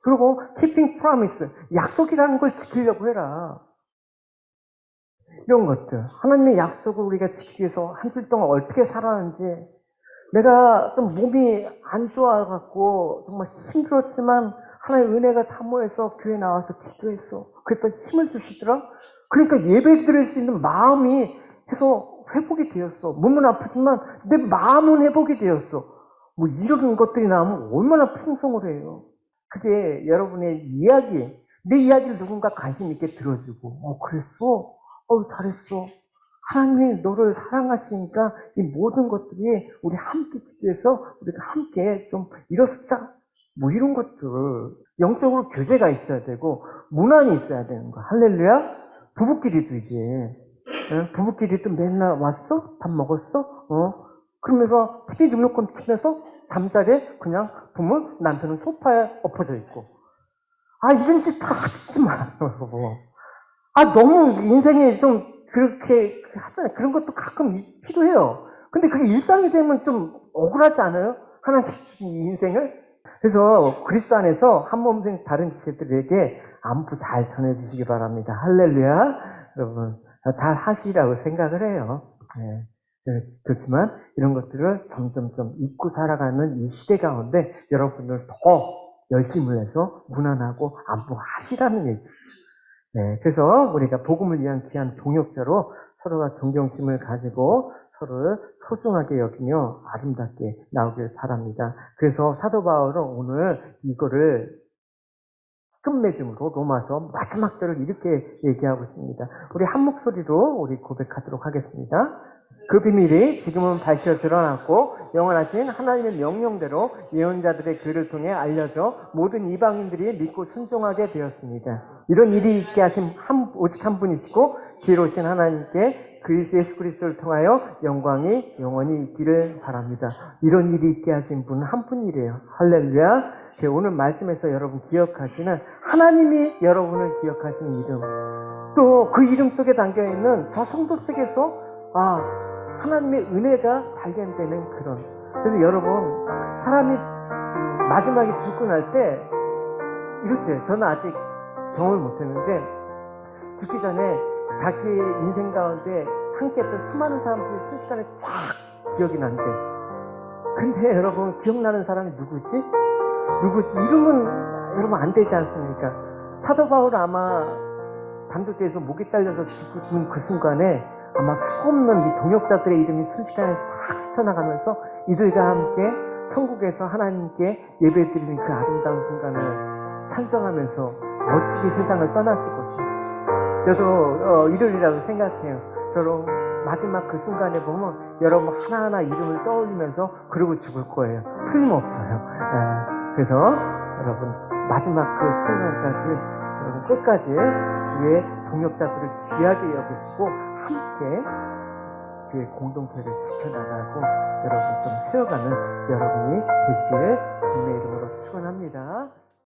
그리고 keeping promise, 약속이라는 걸 지키려고 해라. 이런 것들. 하나님의 약속을 우리가 지키기 위해서 한 주 동안 어떻게 살았는지, 내가 좀 몸이 안 좋아갖고 정말 힘들었지만 하나님의 은혜가 사모해서 교회 나와서 기도했어. 그랬더니 힘을 주시더라. 그러니까 예배 드릴 수 있는 마음이 해서 회복이 되었어. 몸은 아프지만 내 마음은 회복이 되었어. 뭐 이런 것들이 나오면 얼마나 풍성을 해요. 그게 여러분의 이야기, 내 이야기를 누군가 관심 있게 들어주고, 그랬어? 잘했어. 하나님이 너를 사랑하시니까 이 모든 것들이 우리 함께 기도해서 우리가 함께 좀 이뤘자. 뭐 이런 것들. 영적으로 교제가 있어야 되고, 문안이 있어야 되는 거야. 할렐루야? 부부끼리도 이제. 부부끼리도 맨날 왔어? 밥 먹었어? 그러면서 TV 리모컨 키면서 잠자리에 그냥 보면 남편은 소파에 엎어져 있고. 이런 짓 다 하지 말라고. 너무 인생에 좀 그렇게 하잖아요. 그런 것도 가끔 필요해요. 근데 그게 일상이 되면 좀 억울하지 않아요? 하나님 주신 이 인생을? 그래서 그리스도 안에서 한 몸생 다른 지체들에게 안부 잘 전해주시기 바랍니다. 할렐루야. 여러분, 잘 하시라고 생각을 해요. 그렇지만 이런 것들을 점점점 잊고 살아가는 이 시대 가운데 여러분들 더 열심을 해서 무난하고 안부하시라는 얘기죠. 그래서 우리가 복음을 위한 귀한 동역자로 서로가 존경심을 가지고 서로를 소중하게 여기며 아름답게 나오길 바랍니다. 그래서 사도 바울은 오늘 이거를 끝맺음으로 로마서 마지막 절을 이렇게 얘기하고 있습니다. 우리 한 목소리로 우리 고백하도록 하겠습니다. 그 비밀이 지금은 밝혀 드러났고 영원하신 하나님의 명령대로 예언자들의 글을 통해 알려져 모든 이방인들이 믿고 순종하게 되었습니다. 이런 일이 있게 하신 오직 한 분이시고 지혜로우신 하나님께 예수 그리스도를 통하여 영광이 영원히 있기를 바랍니다. 이런 일이 있게 하신 분은 한 분이래요. 할렐루야. 오늘 말씀에서 여러분 기억하시는 하나님이 여러분을 기억하시는 이름, 또 그 이름 속에 담겨있는 저 성도 속에서 하나님의 은혜가 발견되는 그런. 그래서 여러분, 사람이 마지막에 죽고 날 때 이렇대요. 저는 아직 경험을 못했는데 죽기 전에 자기 인생 가운데 함께했던 수많은 사람들이 순식간에 쫙 기억이 난대. 근데 여러분, 기억나는 사람이 누구지? 이름은 여러분 안 되지 않습니까? 사도 바울 아마 단두대에서 목이 잘려서 죽는 그 순간에 아마 수없는 이 동역자들의 이름이 순식간에 싹 스쳐나가면서 이들과 함께 천국에서 하나님께 예배드리는 그 아름다운 순간을 찬송하면서 멋지게 세상을 떠났을 것입니다. 저도 이럴이라고 생각해요. 저로 마지막 그 순간에 보면 여러분 하나하나 이름을 떠올리면서 그러고 죽을 거예요. 틀림없어요. 그래서 여러분 마지막 그 순간까지 여러분 끝까지 주의 동역자들을 귀하게 여기시고 함께 주의 공동체를 지켜나가고 여러분 좀 세워가는 여러분이 되시기를 주님의 이름으로 축원합니다.